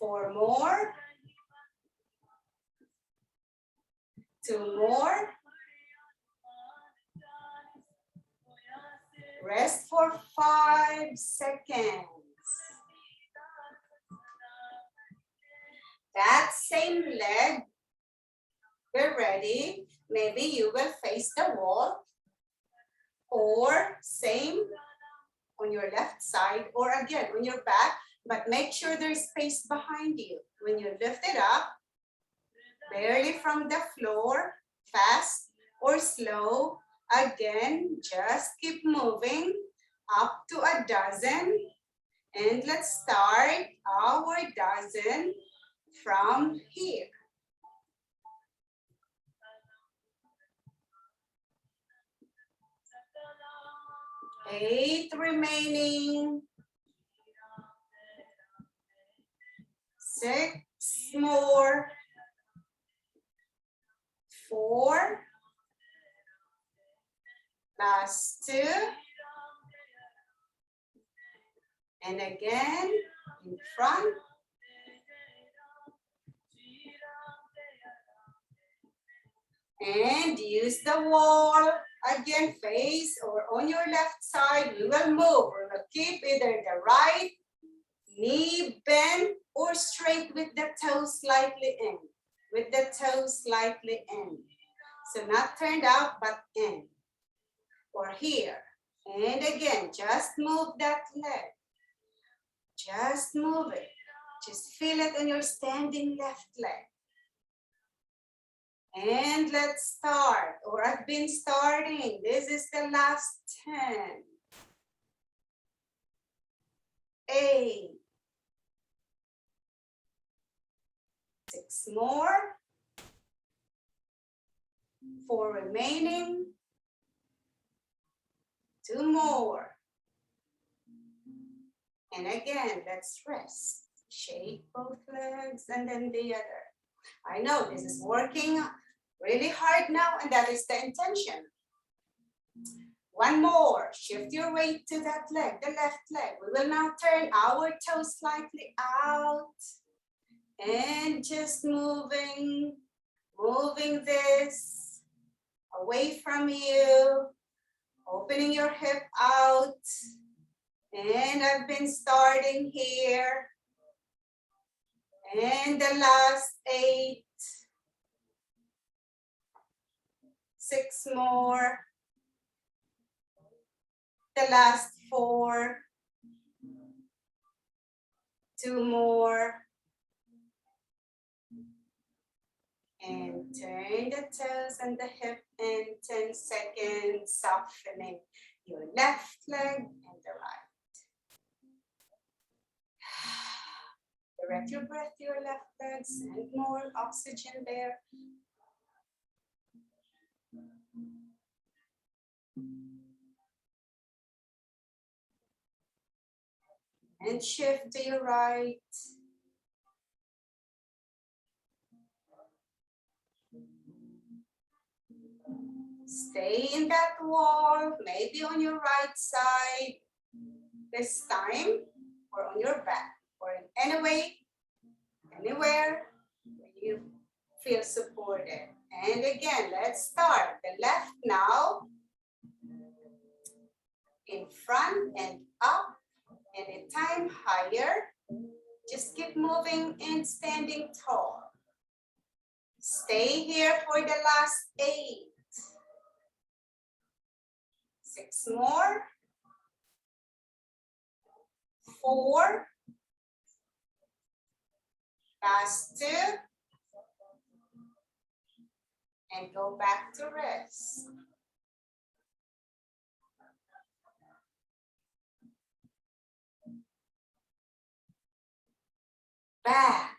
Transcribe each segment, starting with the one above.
4 more. 2 more. Rest for 5 seconds. That same leg, we're ready. Maybe you will face the wall, or same on your left side, or again on your back, but make sure there's space behind you. When you lift it up, barely from the floor, fast or slow, again, just keep moving up to a dozen. And let's start our dozen from here. 8 remaining. 6 more. 4. Last 2. And again, in front. And use the wall. Again, face or on your left side, we will move. We will keep either the right knee bent or straight with the toes slightly in. With the toes slightly in. So not turned out, but in. Or here. And again, just move that leg. Just move it. Just feel it on your standing left leg. And let's start, or I've been starting. This is the last 10. 8. 6 more. 4 remaining. 2 more. And again, let's rest. Shake both legs and then the other. I know this is working really hard now, and that is the intention. 1 more. Shift your weight to that leg, the left leg. We will now turn our toes slightly out and just moving this away from you, opening your hip out. And I've been starting here. And the last 8. 6 more. The last 4. 2 more. And turn the toes and the hip in 10 seconds, softening your left leg and the right. Direct your breath to your left leg, send more oxygen there. And shift to your right. Stay in that wall, maybe on your right side this time, or on your back, or in any way, anywhere where you feel supported. And again, let's start. The left now, in front and up, anytime higher. Just keep moving and standing tall. Stay here for the last 8. 6 more. 4. Last 2. And go back to rest. Back.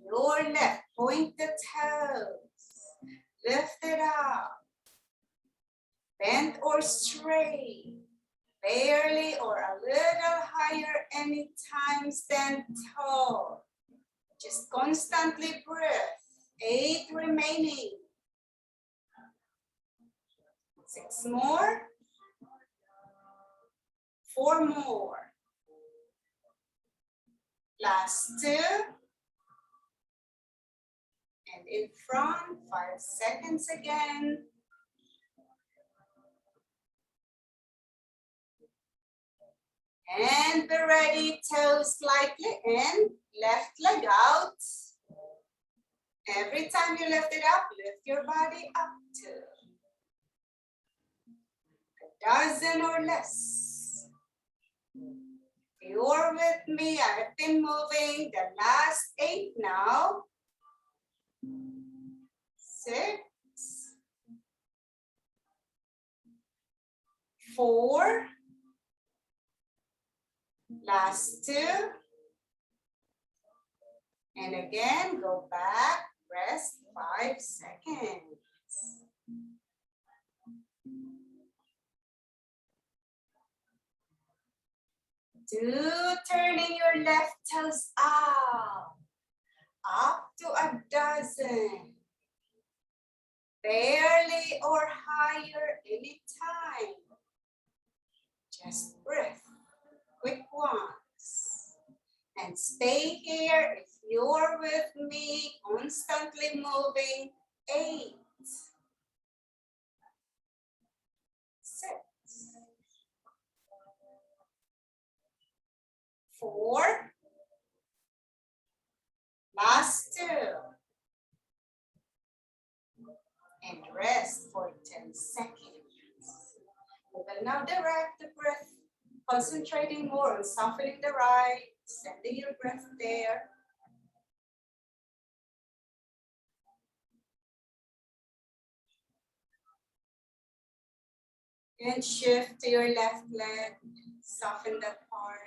Your left. Point the toes. Lift it up. Bent or straight. Barely or a little higher anytime. Stand tall. Just constantly breathe. 8 remaining. 6 more. 4 more. Last 2. in front, 5 seconds again. And be ready, toes slightly in, left leg out. Every time you lift it up, lift your body up to a dozen or less. If you're with me, I've been moving the last 8 now. 6, 4, last 2, and again, go back, rest 5 seconds. Do turning your left toes up to a dozen. Barely or higher anytime. Just breath, quick ones. And stay here if you're with me, constantly moving. 8, 6, 4, last 2, and rest for 10 seconds. We will now direct the breath, concentrating more on softening the right, sending your breath there. And shift to your left leg, soften that part.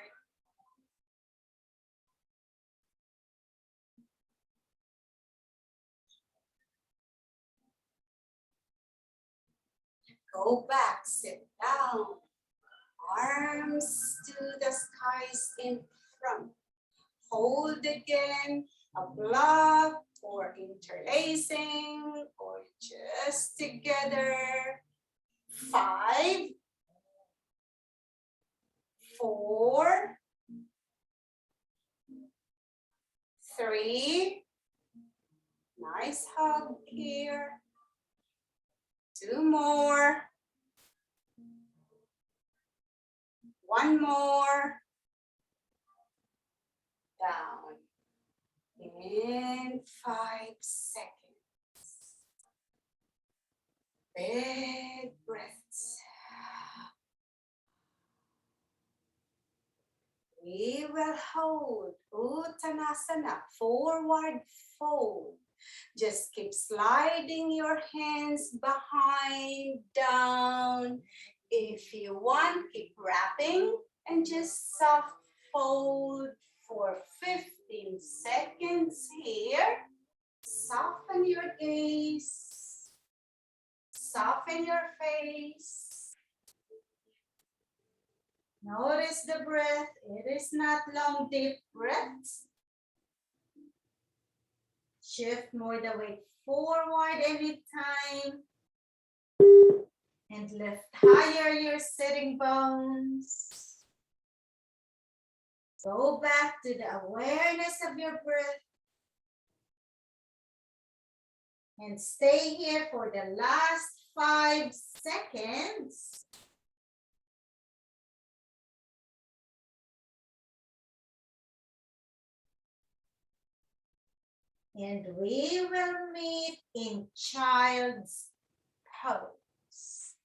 Go back, sit down. Arms to the skies in front. Hold again, a block or interlacing or just together. 5, 4, 3, nice hug here. 2 more. 1 more. Down. In 5 seconds. Big breaths. We will hold Uttanasana, forward fold. Just keep sliding your hands behind, down. If you want, keep wrapping and just soft fold for 15 seconds here. Soften your gaze. Soften your face. Notice the breath. It is not long, deep breaths. Shift more the weight forward anytime. And lift higher your sitting bones. Go back to the awareness of your breath. And stay here for the last 5 seconds. And we will meet in child's pose.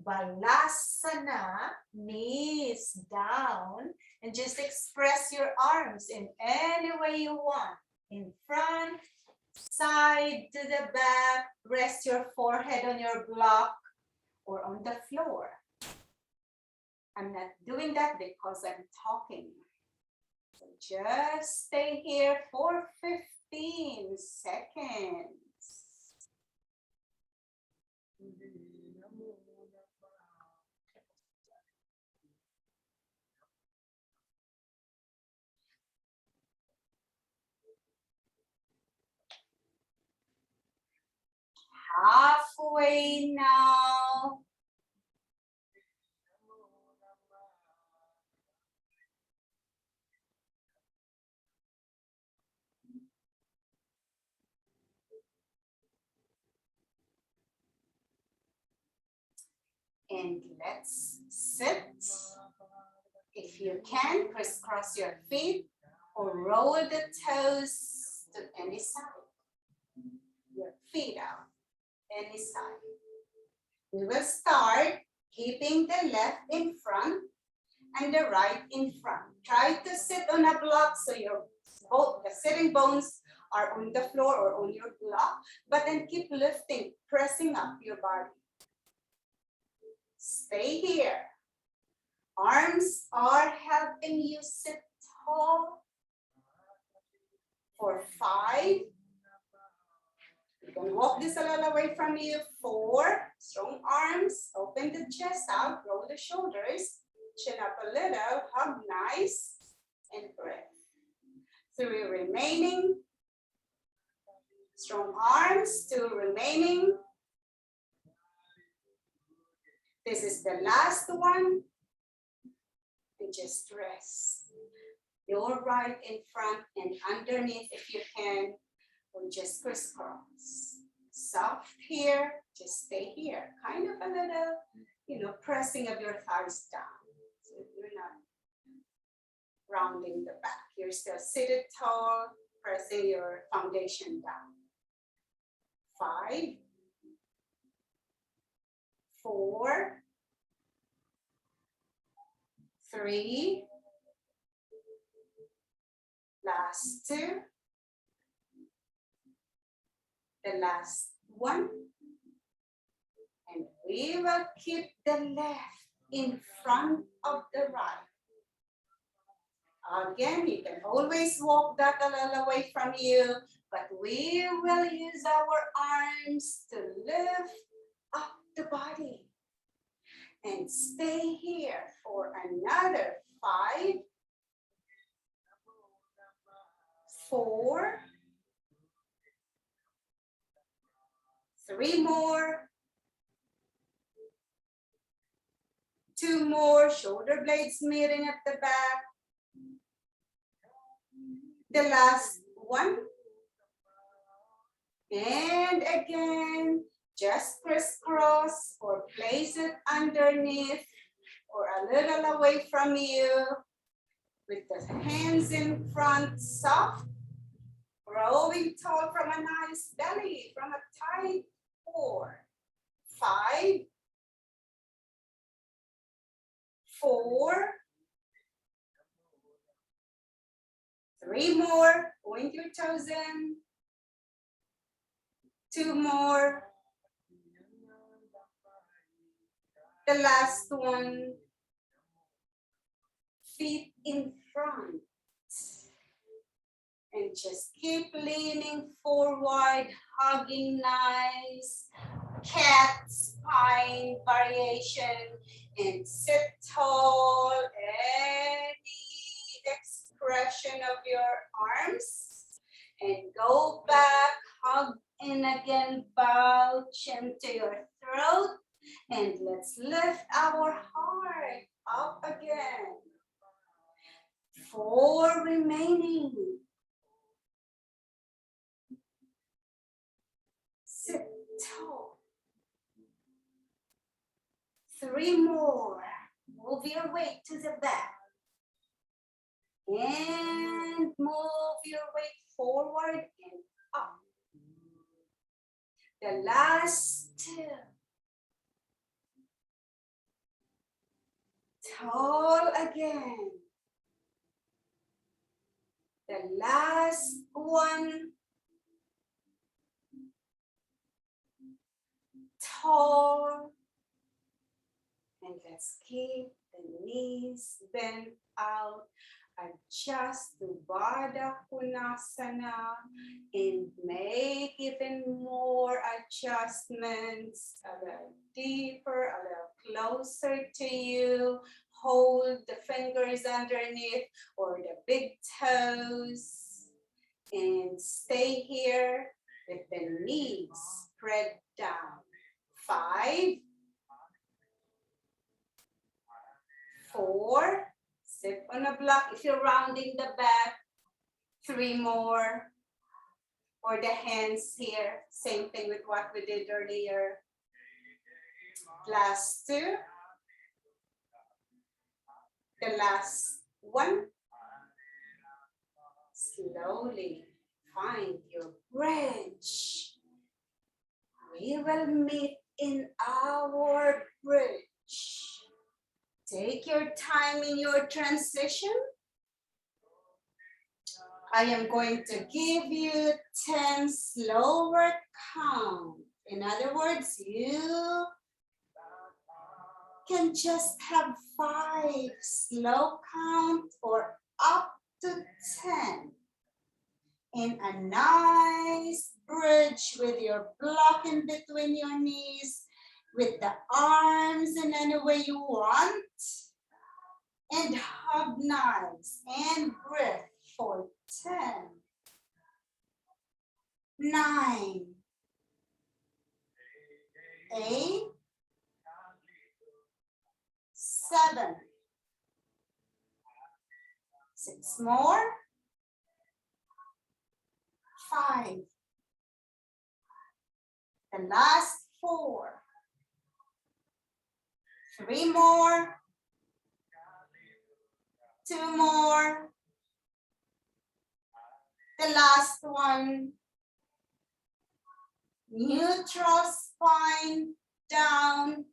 Balasana, knees down, and just express your arms in any way you want. In front, side to the back, rest your forehead on your block or on the floor. I'm not doing that because I'm talking. So just stay here for 15 seconds. Halfway now. And let's sit. If you can, crisscross your feet or roll the toes to any side. Your feet out, any side. We will start keeping the left in front and the right in front. Try to sit on a block so both the sitting bones are on the floor or on your block, but then keep lifting, pressing up your body. Stay here. Arms are helping you sit tall for 5. You can walk this a little away from you. 4, strong arms, open the chest out, roll the shoulders, chin up a little, hug nice, and breath. 3 remaining. Strong arms, 2 remaining. This is the last one. And just rest. Your right in front and underneath if you can, or just crisscross. Soft here, just stay here. Kind of a little, pressing of your thighs down. So you're not rounding the back. You're still seated tall, pressing your foundation down. 5, 4, 3, last 2, the last 1, and we will keep the left in front of the right. Again, you can always walk that a little away from you, but we will use our arms to lift up the body. And stay here for another 5, 4, 3 more, 2 more, shoulder blades meeting at the back. The last 1. And again, just crisscross or place it underneath or a little away from you with the hands in front, soft, growing tall from a nice belly, from a tight 4, 5, 4, 3 more, point your toes in, 2 more, the last one, feet in front. And just keep leaning forward, hugging nice, cat spine variation, and sit tall. Any expression of your arms, and go back, hug in again, bow chin to your throat, and let's lift our heart up again. 4 remaining. Sit tall. 3 more. Move your weight to the back. And move your weight forward and up. The last 2. Tall again. The last 1. Tall. And let's keep the knees bent out. Adjust to Baddha Konasana and make even more adjustments, a little deeper, a little closer to you. Hold the fingers underneath or the big toes and stay here with the knees spread down. 5, 4, sit on a block if you're rounding the back. 3 more. Or the hands here. Same thing with what we did earlier. Last 2. The last one. Slowly find your bridge. We will meet in our bridge. Take your time in your transition. I am going to give you 10 slower count. In other words, you can just have 5 slow count or up to 10. In a nice bridge with your block in between your knees, with the arms in any way you want, and hug nice and breathe for 10, 9, 8, 7, 6 more, 5, the last 4, 3 more, 2 more, the last one, neutral spine down,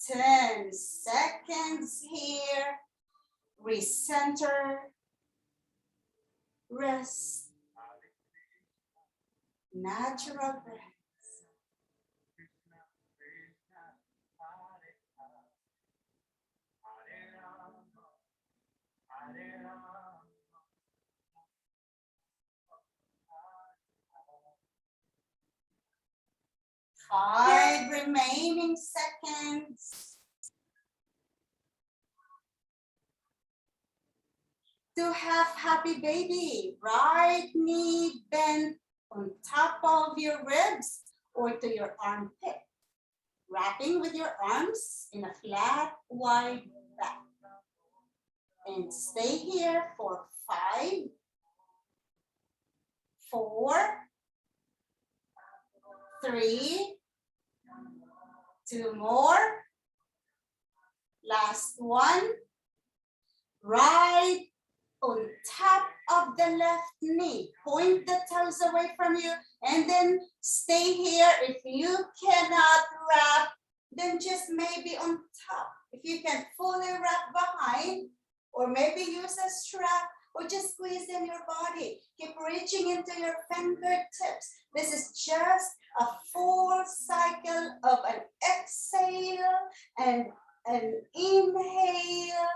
10 seconds here, recenter, rest, natural breath. Five remaining seconds. To have happy baby, right knee bent on top of your ribs or to your armpit. Wrapping with your arms in a flat, wide back. And stay here for 5, 4, 3, 2 more. Last one. Right on top of the left knee. Point the toes away from you and then stay here. If you cannot wrap, then just maybe on top. If you can fully wrap behind, or maybe use a strap, or just squeeze in your body. Keep reaching into your fingertips. This is just a full cycle of an exhale and an inhale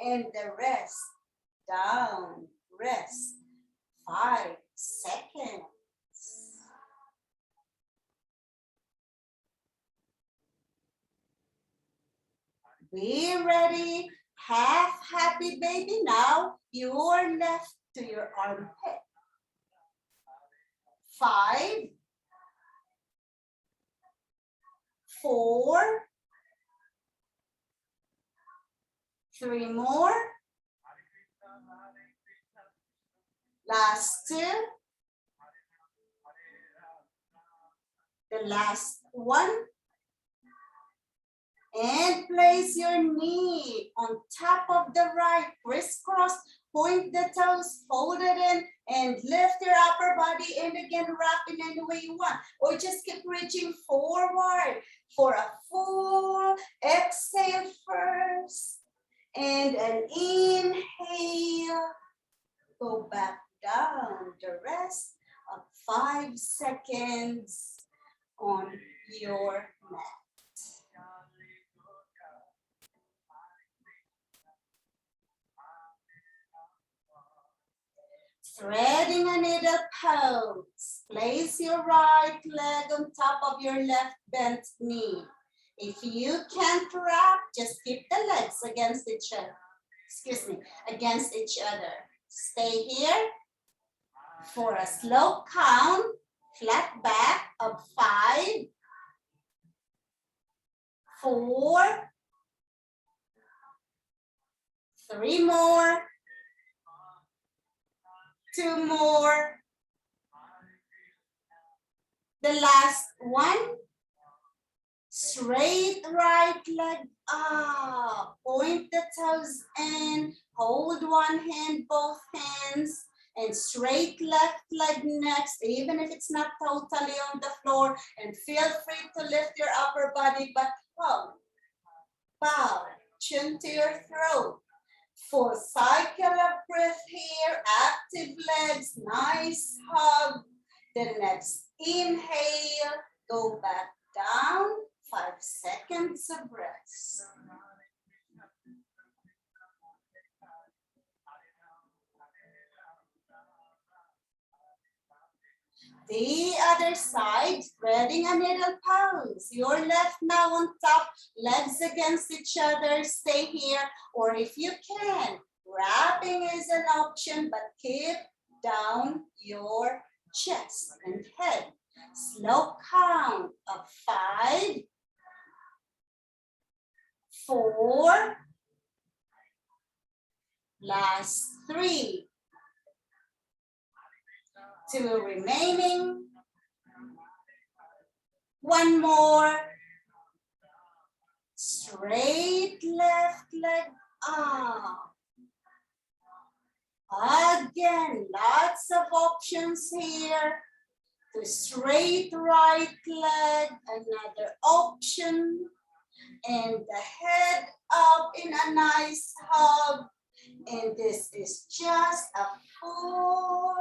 and the rest. Down, rest, 5 seconds. Be ready, half happy baby. Now you are left to your armpit. 5, 4, 3 more. Last 2. The last one. And place your knee on top of the right, crisscross, point the toes, fold it in, and lift your upper body and again wrap in any way you want. Or just keep reaching forward for a full exhale first. And an inhale, go back down. The rest of 5 seconds on your mat. Threading a needle pose. Place your right leg on top of your left bent knee. If you can't wrap, just keep the legs against each other. Excuse me, against each other. Stay here for a slow count, flat back of 5, 4, 3 more, 2 more. The last one. Straight right leg up. Point the toes in. Hold one hand, both hands. And straight left leg next, even if it's not totally on the floor. And feel free to lift your upper body, but bow, chin to your throat. Full cycle of breath here, active legs, nice hug. The next inhale, go back down, 5 seconds of rest. The other side, threading a needle pose. Your left now on top, legs against each other, stay here. Or if you can, wrapping is an option, but keep down your chest and head. Slow count of 5, 4, last 3, 2 remaining, 1 more, straight left leg up. Again, lots of options here. The straight right leg, another option. And the head up in a nice hug. And this is just a full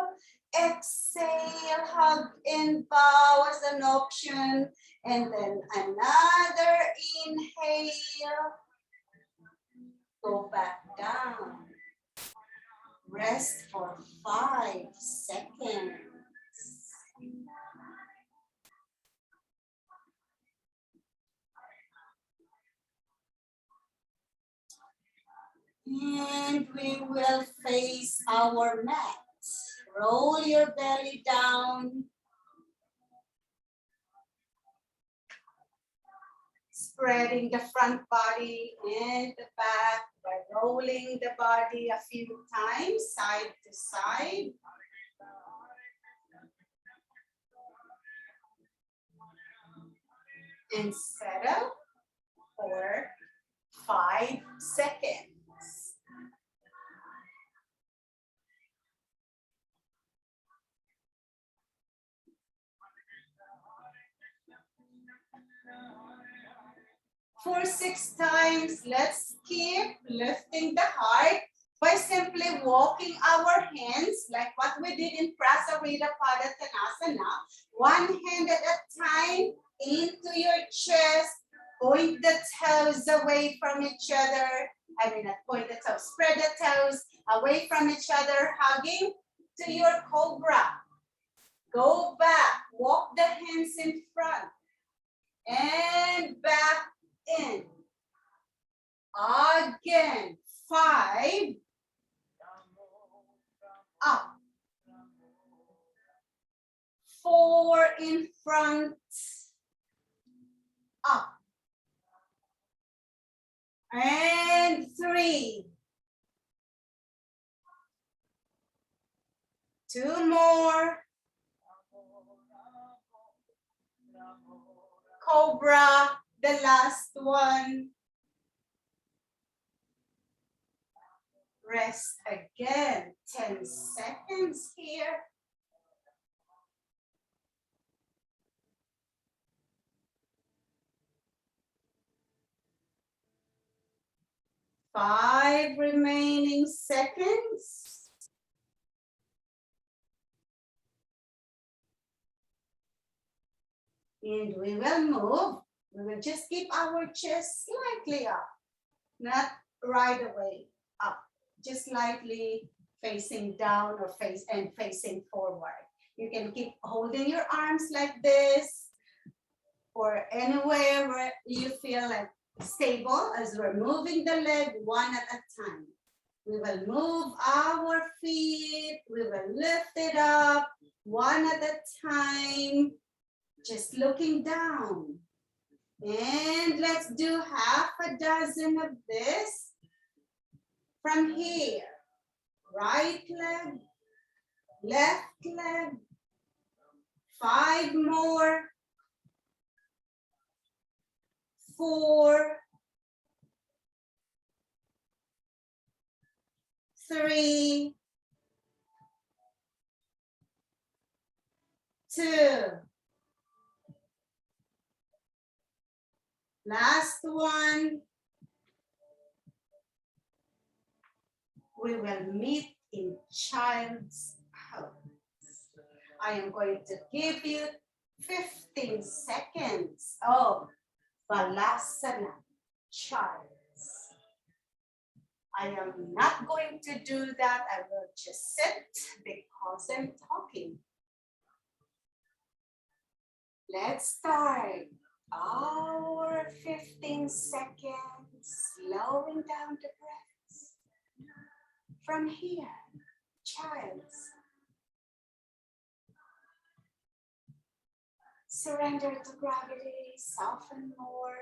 exhale, hug and bow as an option. And then another inhale. Go back down. Rest for 5 seconds. And we will face our mat. Roll your belly down. Spreading the front body and the back by rolling the body a few times, side to side. And settle for 5 seconds. For 6 times, let's keep lifting the heart by simply walking our hands like what we did in Prasarita Padottanasana. One hand at a time into your chest. Point the toes away from each other. Not point the toes, spread the toes away from each other, hugging to your cobra. Go back, walk the hands in front and back in. Again, 5, up. 4 in front, up. And 3. 2 more. Cobra, the last one. Rest again, 10 seconds here. Five remaining seconds. And we will move. We will just keep our chest slightly up, not right away up, just slightly facing down or facing forward. You can keep holding your arms like this or anywhere where you feel like stable as we're moving the leg one at a time. We will move our feet. We will lift it up one at a time, just looking down. And let's do half a dozen of this from here. Right leg, left leg, 5 more. 4, 3, 2. Last one. We will meet in child's pose. I am going to give you 15 seconds of Balasana, child's. I am not going to do that. I will just sit because I'm talking. Let's start our 15 seconds, slowing down the breaths. From here, child's. Surrender to gravity, soften more.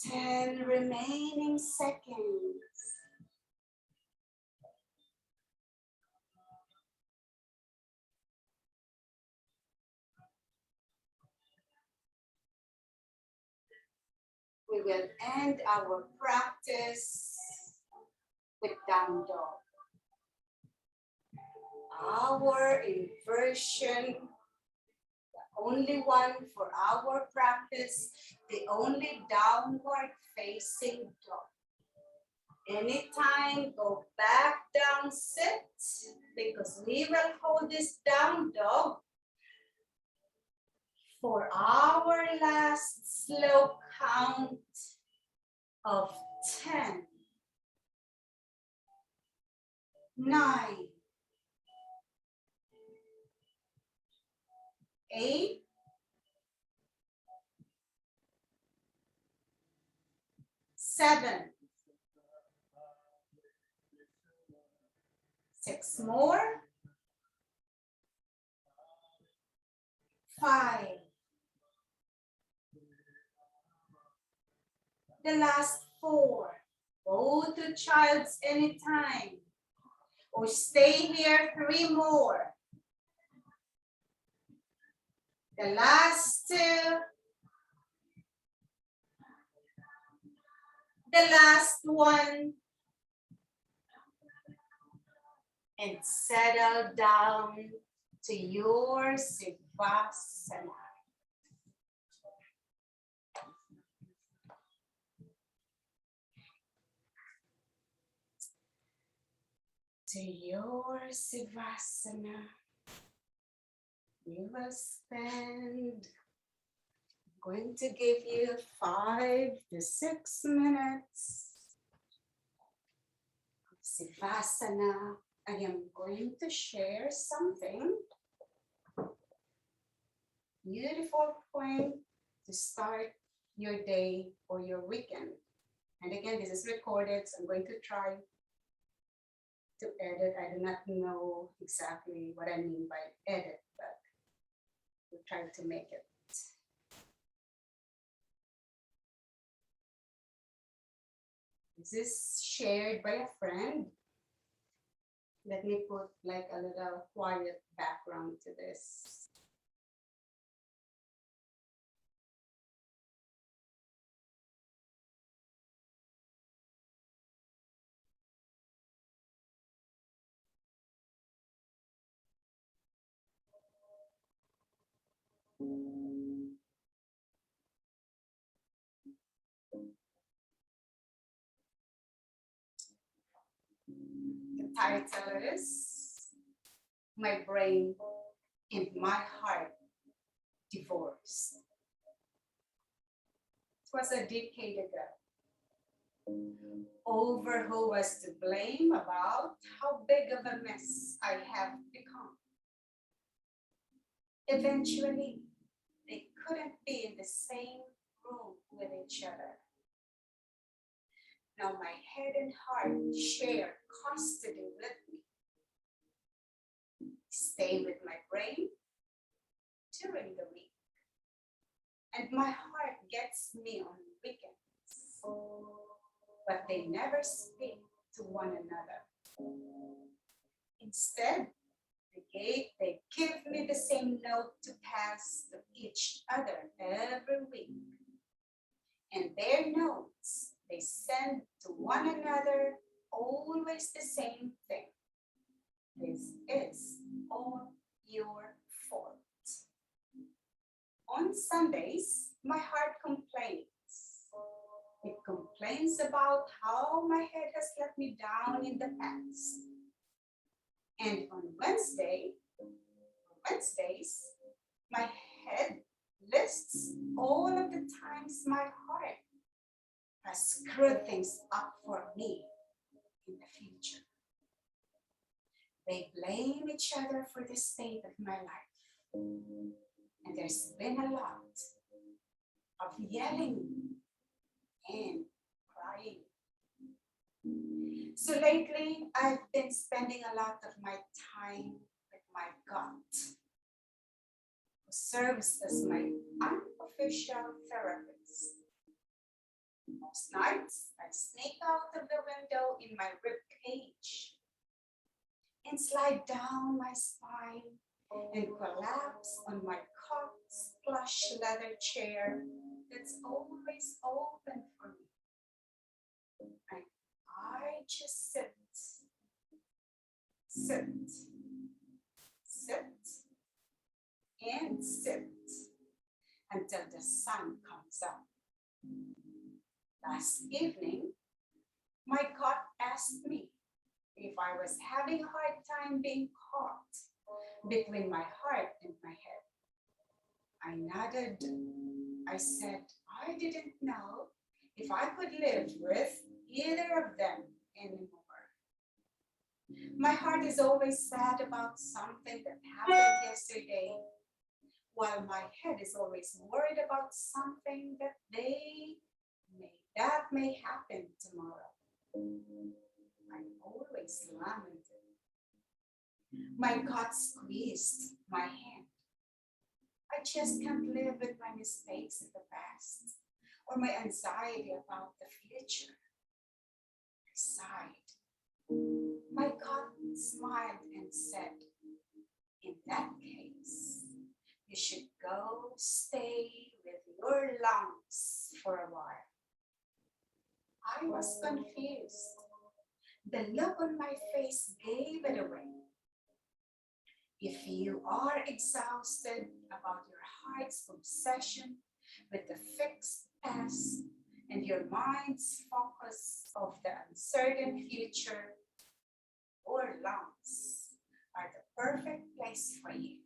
Ten remaining seconds. We will end our practice with down dog. Our inversion, the only one for our practice, the only downward facing dog. Anytime, go back down, sit, because we will hold this down dog for our last slow count of 10, 9, 8, 7, 6 more, 5, the last 4. Go to child's anytime, or stay here 3 more. The last 2, the last 1, and settle down to your Sivasana. To your Sivasana, you will spend, I'm going to give you 5 to 6 minutes of Sivasana. I am going to share something. Beautiful point to start your day or your weekend. And again, this is recorded, so I'm going to try to edit. I do not know exactly what I mean by edit, but we'll try to make it. This is shared by a friend. Let me put like a little quiet background to this. The title is My Brain and My Heart Divorced. It was a decade ago. Over who was to blame, about how big of a mess I have become. Eventually, they couldn't be in the same room with each other. Now my head and heart share custody with me. Stay with my brain during the week. And my heart gets me on weekends. but they never speak to one another. Instead, they give me the same note to pass to each other every week. And their notes they send to one another always the same thing. This is all your fault. On Sundays, my heart complains. It complains about how my head has let me down in the past. And on Wednesdays, my head lists all of the times my heart has screwed things up for me in the future. They blame each other for the state of my life. And there's been a lot of yelling and crying. So lately, I've been spending a lot of my time with my gut, who serves as my unofficial therapist. Most nights, I sneak out of the window in my rib cage and slide down my spine and collapse on my cot's plush leather chair that's always open for me. And I just sit and sit until the sun comes up. Last evening, my cat asked me if I was having a hard time being caught between my heart and my head. I nodded. I said I didn't know if I could live with either of them anymore. My heart is always sad about something that happened yesterday, while my head is always worried about something that may happen tomorrow. I always lamented. My gut squeezed my hand. I just can't live with my mistakes in the past or my anxiety about the future. I sighed. My gut smiled and said, in that case, you should go stay with your lungs for a while. I was confused. The look on my face gave it away. If you are exhausted about your heart's obsession with the fixed past and your mind's focus of the uncertain future, your lungs are the perfect place for you.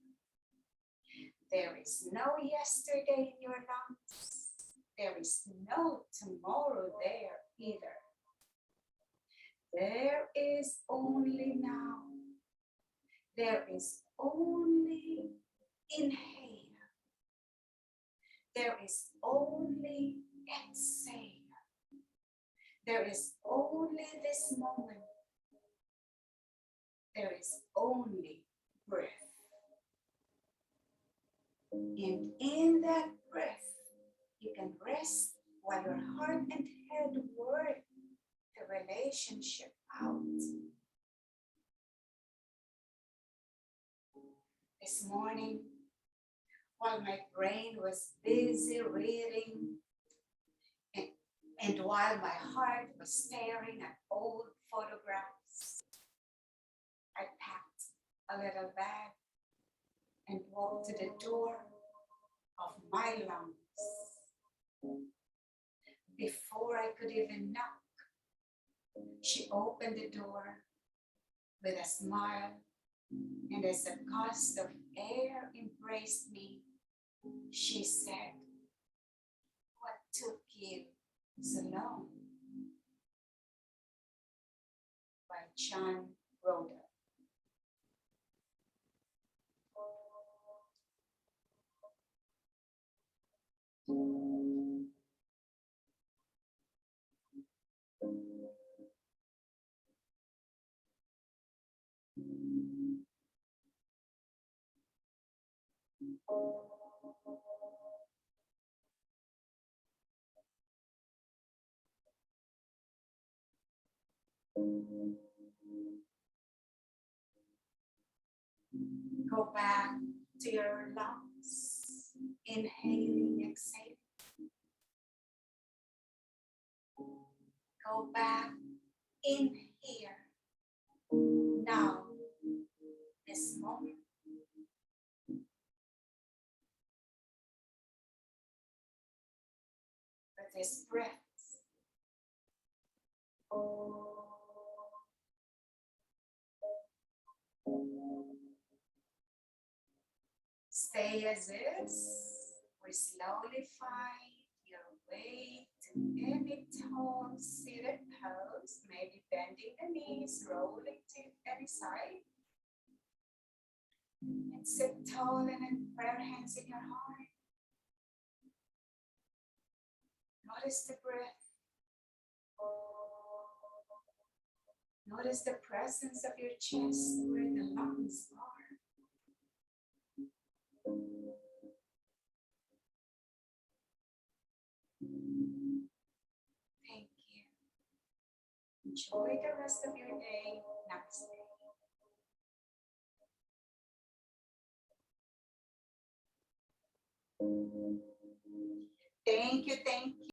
There is no yesterday in your lungs. There is no tomorrow there either. There is only now. There is only inhale. There is only exhale. There is only this moment. There is only breath. And in that breath, you can rest while your heart and head work the relationship out. This morning, while my brain was busy reading and while my heart was staring at old photographs, I packed a little bag and walked to the door of my lungs. Before I could even knock, she opened the door with a smile, and as a gust of air embraced me, she said, "What took you so long?" By John Rhoda. Go back to your lungs. Inhaling, exhaling. Go back in here. Now, this moment. With this breath. Stay as is. We slowly find your way to any tall seated pose, maybe bending the knees, rolling to any side. And sit tall and then prayer hands in your heart. Notice the breath. Notice the presence of your chest where the lungs are. Thank you. Enjoy the rest of your day. Namaste. Thank you.